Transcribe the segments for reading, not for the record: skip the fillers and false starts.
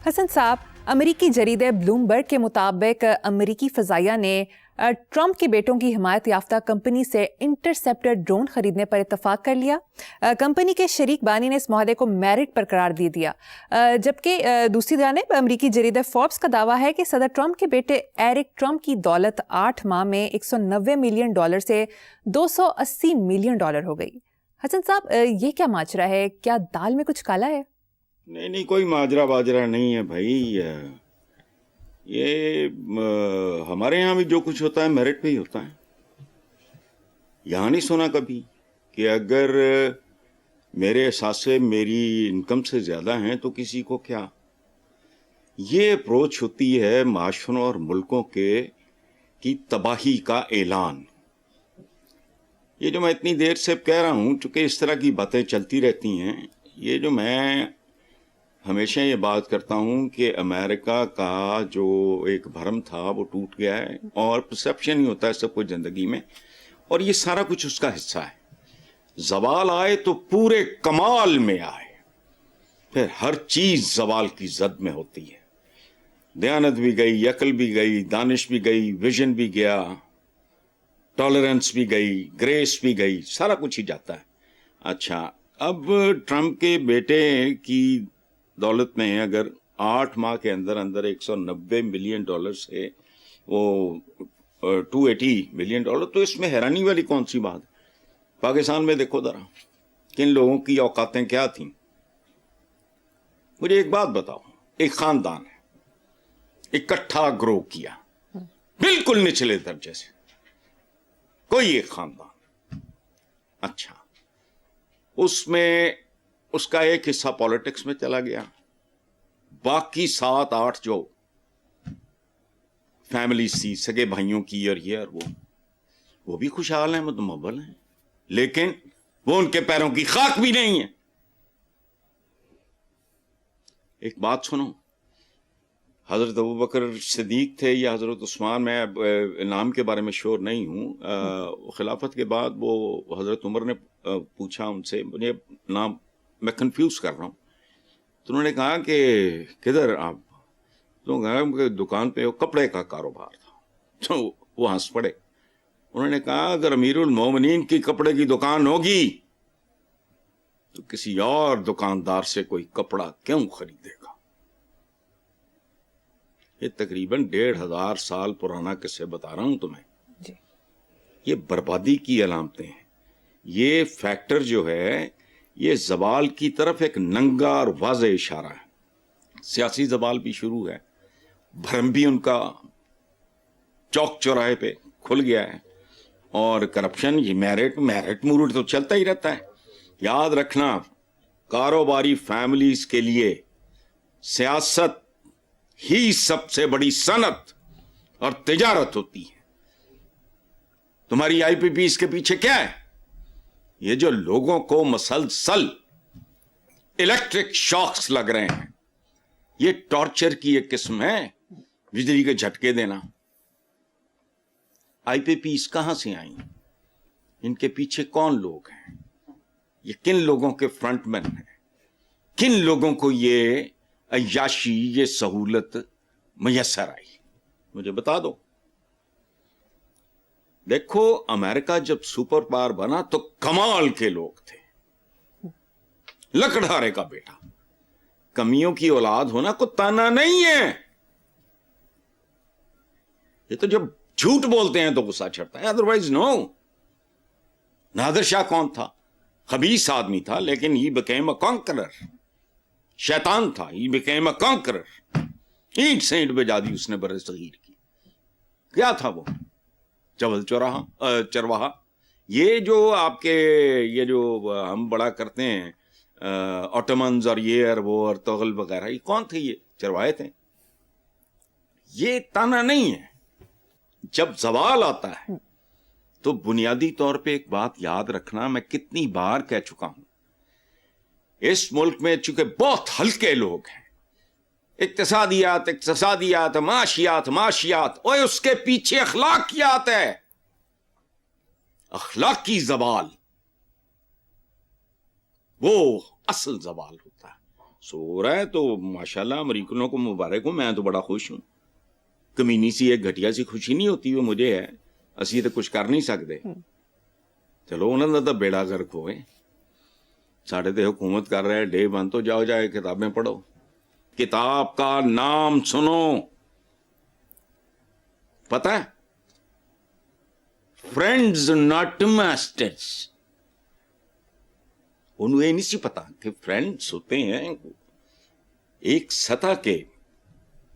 حسن صاحب، امریکی جریدے بلومبرگ کے مطابق امریکی فضائیہ نے ٹرمپ کے بیٹوں کی حمایت یافتہ کمپنی سے انٹرسیپٹر ڈرون خریدنے پر اتفاق کر لیا۔ کمپنی کے شریک بانی نے اس معاہدے کو میرٹ پر قرار دے دیا، جبکہ دوسری جانب امریکی جریدے فوربس کا دعویٰ ہے کہ صدر ٹرمپ کے بیٹے ایرک ٹرمپ کی دولت 8 ماہ میں $190 ملین سے $280 ملین ہو گئی۔ حسن صاحب، یہ کیا ماجرا ہے؟ کیا دال میں کچھ کالا ہے؟ نہیں، کوئی ماجرا باجرا نہیں ہے بھائی۔ یہ ہمارے یہاں بھی جو کچھ ہوتا ہے میرٹ پہ ہی ہوتا ہے۔ یہاں نہیں سنا کبھی کہ اگر میرے اثاثے میری انکم سے زیادہ ہیں تو کسی کو کیا۔ یہ اپروچ ہوتی ہے معاشروں اور ملکوں کی تباہی کا اعلان۔ یہ جو میں اتنی دیر سے کہہ رہا ہوں، چونکہ اس طرح کی باتیں چلتی رہتی ہیں، یہ جو میں ہمیشہ یہ بات کرتا ہوں کہ امریکہ کا جو ایک بھرم تھا وہ ٹوٹ گیا ہے، اور پرسیپشن ہی ہوتا ہے سب کچھ زندگی میں، اور یہ سارا کچھ اس کا حصہ ہے۔ زوال آئے تو پورے کمال میں آئے، پھر ہر چیز زوال کی زد میں ہوتی ہے۔ دیانت بھی گئی، عقل بھی گئی، دانش بھی گئی، ویژن بھی گیا، ٹالرنس بھی گئی، گریس بھی گئی، سارا کچھ ہی جاتا ہے۔ اچھا، اب ٹرمپ کے بیٹے کی دولت میں اگر 8 ماہ کے اندر $190 ملین سے وہ $280 ملین، تو اس میں حیرانی والی کون سی بات ہے؟ پاکستان میں دیکھو ذرا کن لوگوں کی اوقاتیں کیا تھیں۔ مجھے ایک بات بتاؤ، ایک خاندان ہے، اکٹھا گرو کیا بالکل نچلے درجے سے، کوئی ایک خاندان، اچھا، اس میں اس کا ایک حصہ پالیٹکس میں چلا گیا، باقی 7-8 جو فیملیز تھی، سگے بھائیوں کی اور یہ اور وہ بھی خوشحال ہیں، متمول ہیں، لیکن وہ ان کے پیروں کی خاک بھی نہیں ہے۔ ایک بات سنو، حضرت ابوبکر صدیق تھے یا حضرت عثمان، میں اب نام کے بارے میں شور نہیں ہوں، خلافت کے بعد وہ حضرت عمر نے پوچھا ان سے، مجھے نام میں کنفیوز کر رہا ہوں، تو انہوں نے کہا کہ کدھر آپ؟ تو کہا کہ دکان پہ وہ کپڑے کا کاروبار تھا، تو وہ ہنس پڑے۔ انہوں نے کہا اگر امیر المومنین کی کپڑے کی دکان ہوگی تو کسی اور دکاندار سے کوئی کپڑا کیوں خریدے گا؟ یہ تقریباً 1500 سال پرانا قصے بتا رہا ہوں تمہیں جی۔ یہ بربادی کی علامتیں ہیں۔ یہ فیکٹر جو ہے یہ زوال کی طرف ایک ننگا اور واضح اشارہ ہے۔ سیاسی زوال بھی شروع ہے، بھرم بھی ان کا چوک چوراہے پہ کھل گیا ہے، اور کرپشن، یہ میرٹ مورٹ تو چلتا ہی رہتا ہے۔ یاد رکھنا، کاروباری فیملیز کے لیے سیاست ہی سب سے بڑی صنعت اور تجارت ہوتی ہے۔ تمہاری آئی پی پی اس کے پیچھے کیا ہے؟ یہ جو لوگوں کو مسلسل الیکٹرک شاکس لگ رہے ہیں، یہ ٹارچر کی ایک قسم ہے، بجلی کے جھٹکے دینا۔ آئی پی پیز کہاں سے آئیں؟ ان کے پیچھے کون لوگ ہیں؟ یہ کن لوگوں کے فرنٹ مین ہیں؟ کن لوگوں کو یہ عیاشی، یہ سہولت میسر آئی؟ مجھے بتا دو۔ دیکھو، امریکہ جب سپر پاور بنا تو کمال کے لوگ تھے، لکڑہارے کا بیٹا، کمیوں کی اولاد ہونا کو تانا نہیں ہے۔ یہ تو جب جھوٹ بولتے ہیں تو غصہ چڑھتا ہے، ادروائز نو۔ نادر شاہ کون تھا؟ خبیث آدمی تھا، لیکن ہی became a conqueror۔ شیطان تھا، ہی became a conqueror۔ اینٹ سے اینٹ بجا دی اس نے بر صغیر کی۔ کیا تھا وہ؟ چول چرواہا۔ یہ جو آپ کے یہ جو ہم بڑا کرتے ہیں آٹومنز اور یہ اور وہ اور تغل وغیرہ، یہ کون تھے؟ یہ چرواہے تھے۔ یہ تانا نہیں ہے۔ جب زوال آتا ہے تو بنیادی طور پہ ایک بات یاد رکھنا، میں کتنی بار کہہ چکا ہوں، اس ملک میں چونکہ بہت ہلکے لوگ ہیں، اقتصادیات، معاشیات، اور اس کے پیچھے اخلاقیات ہے، اخلاقی زوال، وہ اصل زوال ہوتا ہے۔ ہو رہا ہے تو ماشاءاللہ امریکنوں کو مبارک ہوں, میں تو بڑا خوش ہوں. کمینی سی ایک گھٹیا سی خوشی نہیں ہوتی وہ مجھے ہے, اسی تو کچھ کر نہیں سکتے. چلو انہوں نے تو بیڑا گرک ہوئے, ساڑھے تے حکومت کر رہے ڈے بند, تو جاؤ جائے کتابیں پڑھو, کتاب کا نام سنو. پتہ ہے فرینڈز ناٹ ماسٹرز. انہوں یہ نہیں سی پتا کہ فرینڈز ہوتے ہیں ایک سطح کے,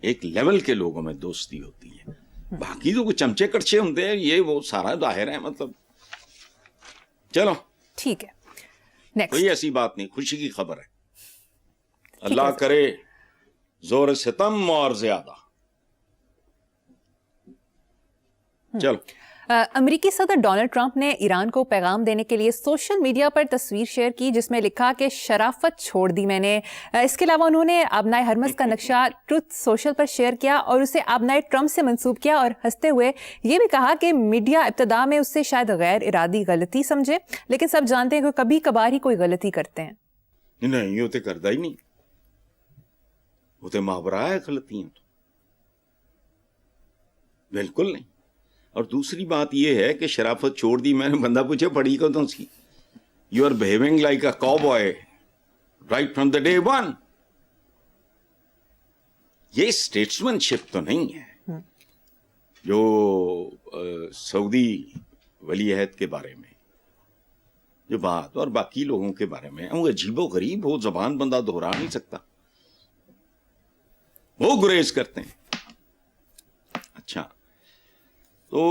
ایک لیول کے لوگوں میں دوستی ہوتی ہے, باقی تو کچھ چمچے کڑچے ہوتے ہیں, یہ وہ سارا ظاہر ہے. مطلب چلو ٹھیک ہے, نیکسٹ. کوئی ایسی بات نہیں, خوشی کی خبر ہے. اللہ کرے زور ستم اور زیادہ. چلو. امریکی صدر ڈونلڈ ٹرمپ نے ایران کو پیغام دینے کے لیے سوشل میڈیا پر تصویر شیئر کی جس میں لکھا کہ شرافت چھوڑ دی میں نے. اس کے علاوہ انہوں نے آبنائے ہرمز کا نقشہ ٹروتھ سوشل پر شیئر کیا اور اسے آبنائے ٹرمپ سے منسوب کیا, اور ہنستے ہوئے یہ بھی کہا کہ میڈیا ابتدا میں اس سے شاید غیر ارادی غلطی سمجھے, لیکن سب جانتے ہیں کہ کبھی کبھار ہی کوئی غلطی کرتے ہیں. نہیں, وہ تو کرتا ہی نہیں, وہ تو ماورا ہے غلطیاں تو بالکل نہیں. اور دوسری بات یہ ہے کہ شرافت چھوڑ دی, میں نے بندہ پوچھے پڑھی کو تو see, you are behaving like a cowboy right from the day one. یہ اسٹیٹسمین شپ تو نہیں ہے جو سعودی ولی عہد کے بارے میں جو بات, اور باقی لوگوں کے بارے میں وہ عجیب و غریب, وہ زبان بندہ دہرا نہیں سکتا, وہ گریز کرتے ہیں. اچھا, تو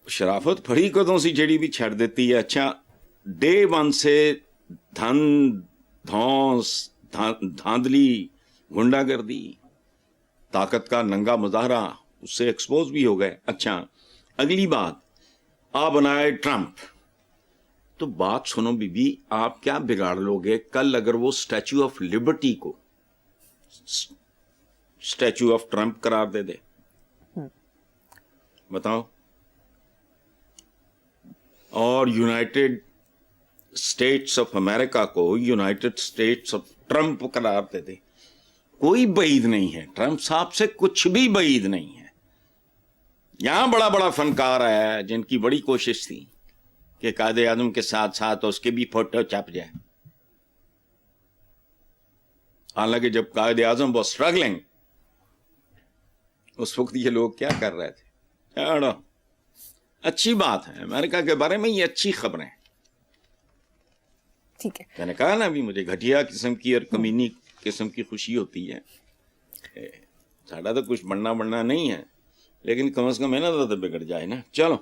شرافت پھڑی قدوں سی جڑی بھی چھڑ دیتی ہے. اچھا, ڈے ون سے دھن دھونس دھاندلی گنڈا گردی طاقت کا ننگا مظاہرہ اس سے ایکسپوز بھی ہو گئے. اچھا, اگلی بات آ بنائے ٹرمپ. تو بات سنو بی بی, آپ کیا بگاڑ لو گے کل اگر وہ اسٹیچو آف لبرٹی کو اسٹیچو آف ٹرمپ قرار دے دے؟ بتاؤ. اور یونائٹڈ اسٹیٹس آف امریکہ کو یونائٹڈ اسٹیٹس آف ٹرمپ قرار دے دے, کوئی بعید نہیں ہے. ٹرمپ صاحب سے کچھ بھی بعید نہیں ہے. یہاں بڑا بڑا فنکار ہے جن کی بڑی کوشش تھی کہ قائد اعظم کے ساتھ ساتھ اس کے بھی فوٹو چھپ جائے, حالانکہ جب قائد اعظم واز اسٹرگلنگ اس وقت یہ لوگ کیا کر رہے تھے. اچھی بات ہے, امریکہ کے بارے میں یہ اچھی خبریں. ٹھیک ہے, میں نے کہا نا ابھی مجھے گھٹیا قسم کی اور کمینی قسم کی خوشی ہوتی ہے. ساڑھا تو کچھ بننا نہیں ہے, لیکن کم از کم ہے نا تو بگڑ جائے نا. چلو.